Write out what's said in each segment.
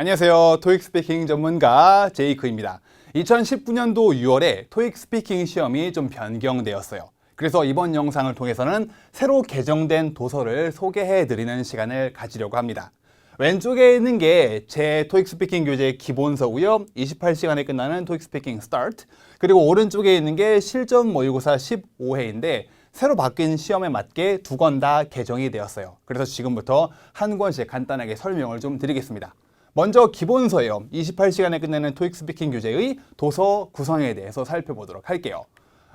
안녕하세요. 토익 스피킹 전문가 제이크입니다. 2019년도 6월에 토익 스피킹 시험이 좀 변경되었어요. 그래서 이번 영상을 통해서는 새로 개정된 도서를 소개해드리는 시간을 가지려고 합니다. 왼쪽에 있는 게 제 토익 스피킹 교재 기본서고요. 28시간에 끝나는 토익 스피킹 스타트. 그리고 오른쪽에 있는 게 실전 모의고사 15회인데 새로 바뀐 시험에 맞게 두 권 다 개정이 되었어요. 그래서 지금부터 한 권씩 간단하게 설명을 좀 드리겠습니다. 먼저 기본서예요. 28시간에 끝내는 토익 스피킹 교재의 도서 구성에 대해서 살펴보도록 할게요.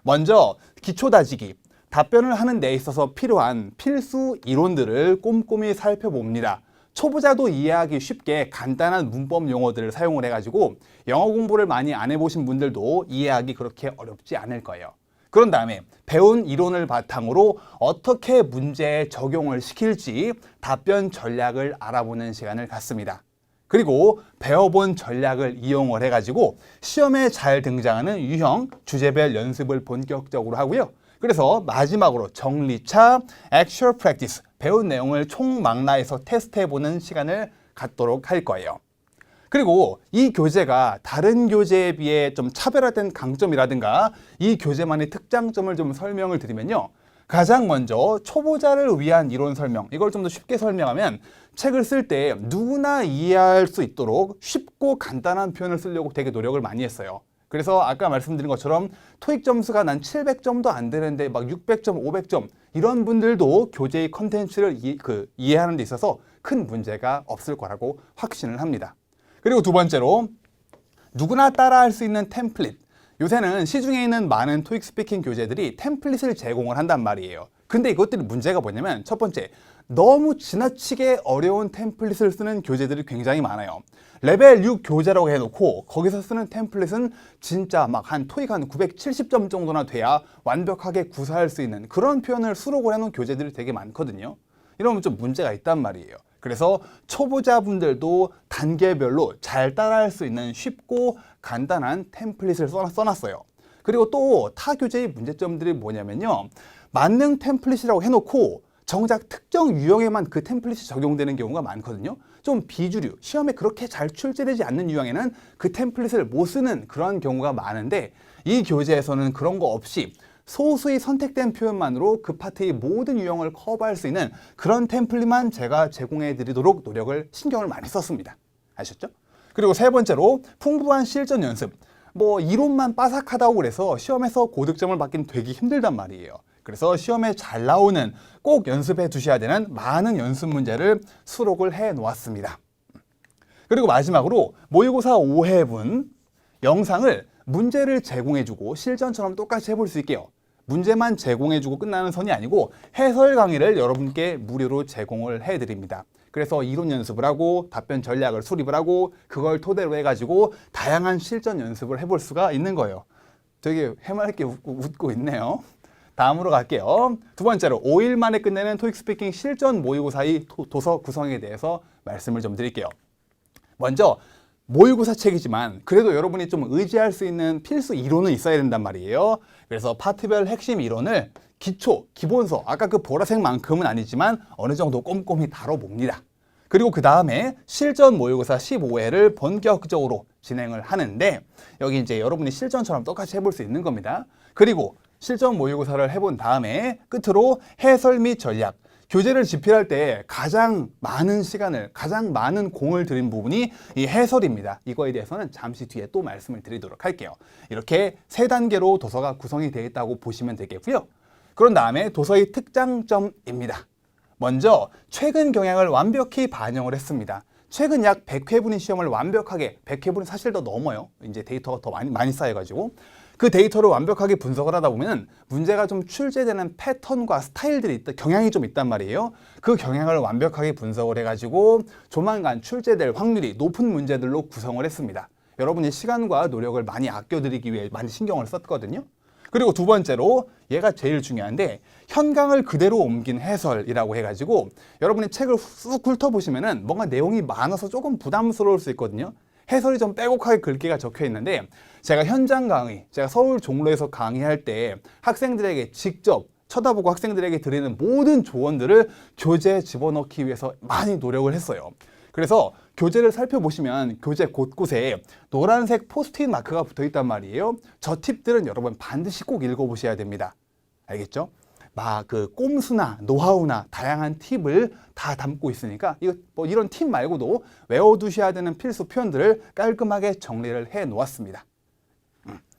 먼저 기초 다지기, 답변을 하는 데 있어서 필요한 필수 이론들을 꼼꼼히 살펴봅니다. 초보자도 이해하기 쉽게 간단한 문법 용어들을 사용을 해가지고 영어 공부를 많이 안 해보신 분들도 이해하기 그렇게 어렵지 않을 거예요. 그런 다음에 배운 이론을 바탕으로 어떻게 문제에 적용을 시킬지 답변 전략을 알아보는 시간을 갖습니다. 그리고 배워본 전략을 이용을 해가지고 시험에 잘 등장하는 유형, 주제별 연습을 본격적으로 하고요. 그래서 마지막으로 정리차, actual practice, 배운 내용을 총망라해서 테스트해보는 시간을 갖도록 할 거예요. 그리고 이 교재가 다른 교재에 비해 좀 차별화된 강점이라든가 이 교재만의 특장점을 좀 설명을 드리면요. 가장 먼저 초보자를 위한 이론 설명, 이걸 좀 더 쉽게 설명하면 책을 쓸 때 누구나 이해할 수 있도록 쉽고 간단한 표현을 쓰려고 되게 노력을 많이 했어요. 그래서 아까 말씀드린 것처럼 토익 점수가 난 700점도 안 되는데 막 600점, 500점 이런 분들도 교재의 컨텐츠를 이해하는 데 있어서 큰 문제가 없을 거라고 확신을 합니다. 그리고 두 번째로 누구나 따라할 수 있는 템플릿. 요새는 시중에 있는 많은 토익 스피킹 교재들이 템플릿을 제공을 한단 말이에요. 근데 이것들이 문제가 뭐냐면 첫 번째, 너무 지나치게 어려운 템플릿을 쓰는 교재들이 굉장히 많아요. 레벨 6 교재라고 해놓고 거기서 쓰는 템플릿은 진짜 막 한 토익 한 970점 정도나 돼야 완벽하게 구사할 수 있는 그런 표현을 수록을 해놓은 교재들이 되게 많거든요. 이러면 좀 문제가 있단 말이에요. 그래서 초보자분들도 단계별로 잘 따라할 수 있는 쉽고 간단한 템플릿을 써놨어요. 그리고 또 타 교재의 문제점들이 뭐냐면요. 만능 템플릿이라고 해놓고 정작 특정 유형에만 그 템플릿이 적용되는 경우가 많거든요. 좀 비주류, 시험에 그렇게 잘 출제되지 않는 유형에는 그 템플릿을 못 쓰는 그런 경우가 많은데 이 교재에서는 그런 거 없이 소수의 선택된 표현만으로 그 파트의 모든 유형을 커버할 수 있는 그런 템플릿만 제가 제공해 드리도록 노력을 신경을 많이 썼습니다. 아셨죠? 그리고 세 번째로 풍부한 실전 연습. 뭐 이론만 빠삭하다고 그래서 시험에서 고득점을 받기는 되게 힘들단 말이에요. 그래서 시험에 잘 나오는 꼭 연습해 두셔야 되는 많은 연습 문제를 수록을 해 놓았습니다. 그리고 마지막으로 모의고사 5회분 영상을 문제를 제공해주고 실전처럼 똑같이 해볼 수 있게요. 문제만 제공해주고 끝나는 선이 아니고 해설 강의를 여러분께 무료로 제공을 해드립니다. 그래서 이론 연습을 하고 답변 전략을 수립을 하고 그걸 토대로 해가지고 다양한 실전 연습을 해볼 수가 있는 거예요. 되게 해맑게 웃고 있네요. 다음으로 갈게요. 두 번째로 5일 만에 끝내는 토익 스피킹 실전 모의고사의 도서 구성에 대해서 말씀을 좀 드릴게요. 먼저 모의고사 책이지만 그래도 여러분이 좀 의지할 수 있는 필수 이론은 있어야 된단 말이에요. 그래서 파트별 핵심 이론을 기초, 기본서, 아까 그 보라색만큼은 아니지만 어느 정도 꼼꼼히 다뤄봅니다. 그리고 그 다음에 실전 모의고사 15회를 본격적으로 진행을 하는데 여기 이제 여러분이 실전처럼 똑같이 해볼 수 있는 겁니다. 그리고 실전 모의고사를 해본 다음에 끝으로 해설 및 전략. 교재를 집필할 때 가장 많은 시간을, 가장 많은 공을 들인 부분이 이 해설입니다. 이거에 대해서는 잠시 뒤에 또 말씀을 드리도록 할게요. 이렇게 세 단계로 도서가 구성이 되어 있다고 보시면 되겠고요. 그런 다음에 도서의 특장점입니다. 먼저 최근 경향을 완벽히 반영을 했습니다. 최근 약 100회분의 시험을 완벽하게, 100회분은 사실 더 넘어요. 이제 데이터가 더 많이 쌓여가지고. 그 데이터를 완벽하게 분석을 하다 보면 문제가 좀 출제되는 패턴과 스타일들이 경향이 좀 있단 말이에요. 그 경향을 완벽하게 분석을 해가지고 조만간 출제될 확률이 높은 문제들로 구성을 했습니다. 여러분이 시간과 노력을 많이 아껴드리기 위해 많이 신경을 썼거든요. 그리고 두 번째로 얘가 제일 중요한데 현강을 그대로 옮긴 해설이라고 해가지고 여러분이 책을 쑥 훑어보시면은 뭔가 내용이 많아서 조금 부담스러울 수 있거든요. 해설이 좀 빼곡하게 글귀가 적혀 있는데 제가 현장 강의, 제가 서울 종로에서 강의할 때 학생들에게 직접 쳐다보고 학생들에게 드리는 모든 조언들을 교재에 집어넣기 위해서 많이 노력을 했어요. 그래서 교재를 살펴보시면 교재 곳곳에 노란색 포스트잇 마크가 붙어 있단 말이에요. 저 팁들은 여러분 반드시 꼭 읽어보셔야 됩니다. 알겠죠? 막 그 꼼수나 노하우나 다양한 팁을 다 담고 있으니까 이런 팁 말고도 외워두셔야 되는 필수 표현들을 깔끔하게 정리를 해 놓았습니다.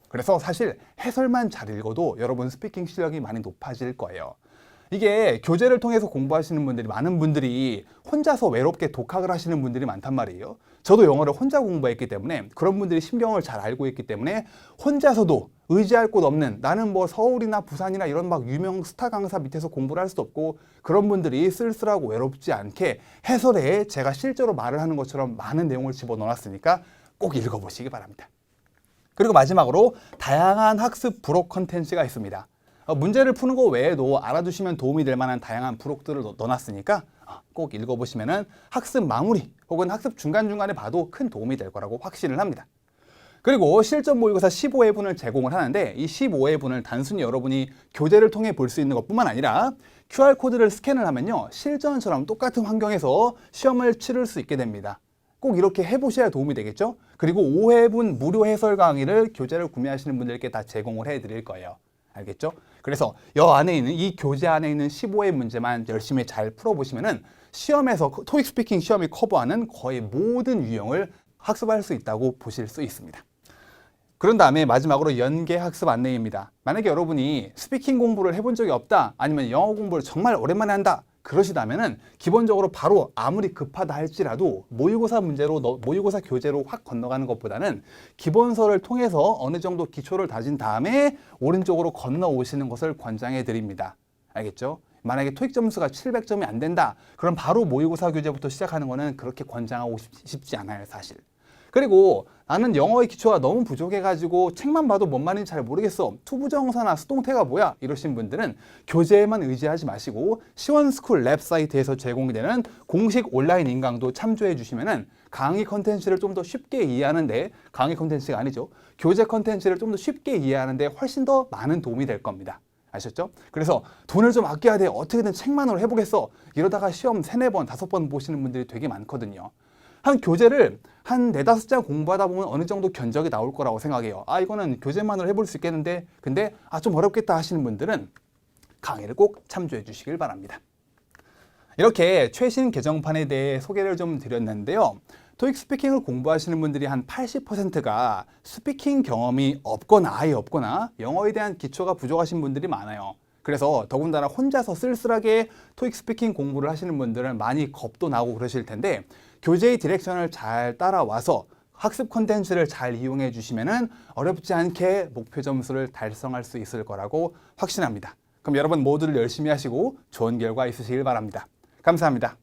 그래서 사실 해설만 잘 읽어도 여러분 스피킹 실력이 많이 높아질 거예요. 이게 교재를 통해서 공부하시는 분들이 많은 분들이 혼자서 외롭게 독학을 하시는 분들이 많단 말이에요. 저도 영어를 혼자 공부했기 때문에 그런 분들이 심경을 잘 알고 있기 때문에 혼자서도 의지할 곳 없는 나는 뭐 서울이나 부산이나 이런 막 유명 스타 강사 밑에서 공부를 할 수도 없고 그런 분들이 쓸쓸하고 외롭지 않게 해설에 제가 실제로 말을 하는 것처럼 많은 내용을 집어넣어놨으니까 꼭 읽어보시기 바랍니다. 그리고 마지막으로 다양한 학습 부록 컨텐츠가 있습니다. 문제를 푸는 거 외에도 알아두시면 도움이 될 만한 다양한 부록들을 넣어놨으니까 꼭 읽어보시면 학습 마무리 혹은 학습 중간중간에 봐도 큰 도움이 될 거라고 확신을 합니다. 그리고 실전 모의고사 15회분을 제공을 하는데 이 15회분을 단순히 여러분이 교재를 통해 볼 수 있는 것뿐만 아니라 QR코드를 스캔을 하면요 실전처럼 똑같은 환경에서 시험을 치를 수 있게 됩니다. 꼭 이렇게 해보셔야 도움이 되겠죠? 그리고 5회분 무료 해설 강의를 교재를 구매하시는 분들께 다 제공을 해드릴 거예요. 알겠죠? 그래서 이 교재 안에 있는 15회 문제만 열심히 잘 풀어보시면은 시험에서 토익 스피킹 시험이 커버하는 거의 모든 유형을 학습할 수 있다고 보실 수 있습니다. 그런 다음에 마지막으로 연계 학습 안내입니다. 만약에 여러분이 스피킹 공부를 해본 적이 없다, 아니면 영어 공부를 정말 오랜만에 한다, 그러시다면은 기본적으로 바로 아무리 급하다 할지라도 모의고사 교재로 확 건너가는 것보다는 기본서를 통해서 어느 정도 기초를 다진 다음에 오른쪽으로 건너오시는 것을 권장해 드립니다. 알겠죠? 만약에 토익 점수가 700점이 안 된다, 그럼 바로 모의고사 교재부터 시작하는 거는 그렇게 권장하고 싶지 않아요, 사실. 그리고 나는 영어의 기초가 너무 부족해가지고 책만 봐도 뭔 말인지 잘 모르겠어. 투부정사나 수동태가 뭐야? 이러신 분들은 교재에만 의지하지 마시고 시원스쿨 랩 사이트에서 제공이 되는 공식 온라인 인강도 참조해 주시면은 강의 컨텐츠를 좀 더 쉽게 이해하는데, 강의 컨텐츠가 아니죠. 교재 컨텐츠를 좀 더 쉽게 이해하는데 훨씬 더 많은 도움이 될 겁니다. 아셨죠? 그래서 돈을 좀 아껴야 돼. 어떻게든 책만으로 해보겠어. 이러다가 시험 3, 4번, 5번 보시는 분들이 되게 많거든요. 한 교재를 한 4, 5장 공부하다 보면 어느 정도 견적이 나올 거라고 생각해요. 이거는 교재만으로 해볼 수 있겠는데, 근데 좀 어렵겠다 하시는 분들은 강의를 꼭 참조해 주시길 바랍니다. 이렇게 최신 개정판에 대해 소개를 좀 드렸는데요. 토익 스피킹을 공부하시는 분들이 한 80%가 스피킹 경험이 없거나 아예 없거나 영어에 대한 기초가 부족하신 분들이 많아요. 그래서 더군다나 혼자서 쓸쓸하게 토익 스피킹 공부를 하시는 분들은 많이 겁도 나고 그러실 텐데, 교재의 디렉션을 잘 따라와서 학습 콘텐츠를 잘 이용해 주시면은 어렵지 않게 목표 점수를 달성할 수 있을 거라고 확신합니다. 그럼 여러분 모두를 열심히 하시고 좋은 결과 있으시길 바랍니다. 감사합니다.